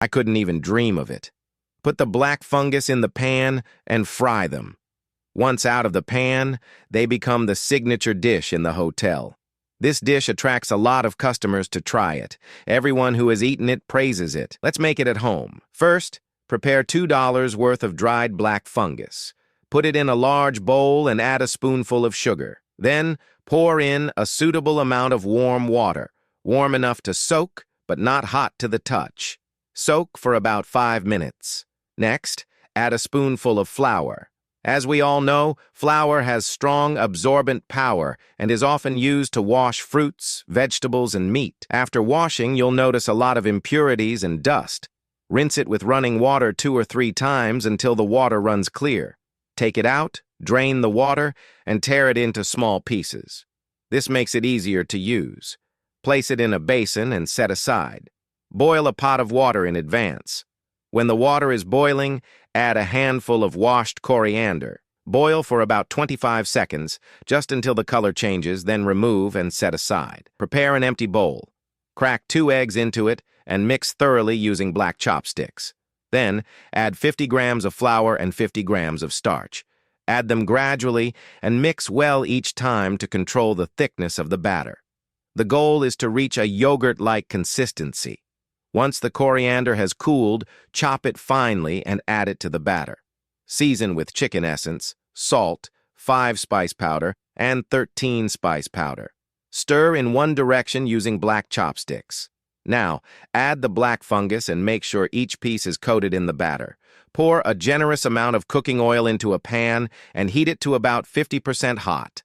I couldn't even dream of it. Put the black fungus in the pan and fry them. Once out of the pan, they become the signature dish in the hotel. This dish attracts a lot of customers to try it. Everyone who has eaten it praises it. Let's make it at home. First, prepare $2 worth of dried black fungus. Put it in a large bowl and add a spoonful of sugar. Then, pour in a suitable amount of warm water, warm enough to soak, but not hot to the touch. Soak for about 5 minutes. Next, add a spoonful of flour. As we all know, flour has strong absorbent power and is often used to wash fruits, vegetables, and meat. After washing, you'll notice a lot of impurities and dust. Rinse it with running water 2 or 3 times until the water runs clear. Take it out, drain the water, and tear it into small pieces. This makes it easier to use. Place it in a basin and set aside. Boil a pot of water in advance. When the water is boiling, add a handful of washed coriander. Boil for about 25 seconds, just until the color changes, then remove and set aside. Prepare an empty bowl. Crack 2 eggs into it and mix thoroughly using black chopsticks. Then, add 50 grams of flour and 50 grams of starch. Add them gradually and mix well each time to control the thickness of the batter. The goal is to reach a yogurt-like consistency. Once the coriander has cooled, chop it finely and add it to the batter. Season with chicken essence, salt, 5 spice powder, and 13 spice powder. Stir in one direction using black chopsticks. Now, add the black fungus and make sure each piece is coated in the batter. Pour a generous amount of cooking oil into a pan and heat it to about 50% hot.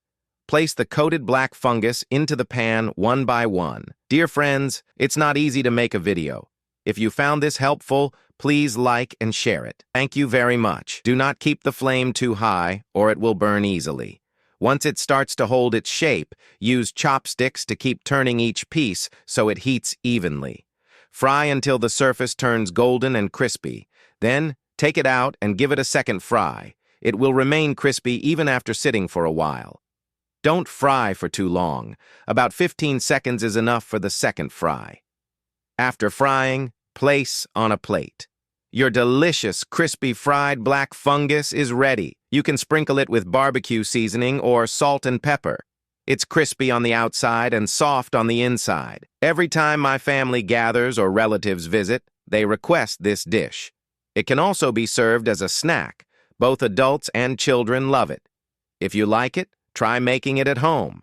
Place the coated black fungus into the pan one by one. Dear friends, it's not easy to make a video. If you found this helpful, please like and share it. Thank you very much. Do not keep the flame too high or it will burn easily. Once it starts to hold its shape, use chopsticks to keep turning each piece so it heats evenly. Fry until the surface turns golden and crispy. Then, take it out and give it a second fry. It will remain crispy even after sitting for a while. Don't fry for too long. About 15 seconds is enough for the second fry. After frying, place on a plate. Your delicious, crispy fried black fungus is ready. You can sprinkle it with barbecue seasoning or salt and pepper. It's crispy on the outside and soft on the inside. Every time my family gathers or relatives visit, they request this dish. It can also be served as a snack. Both adults and children love it. If you like it, try making it at home.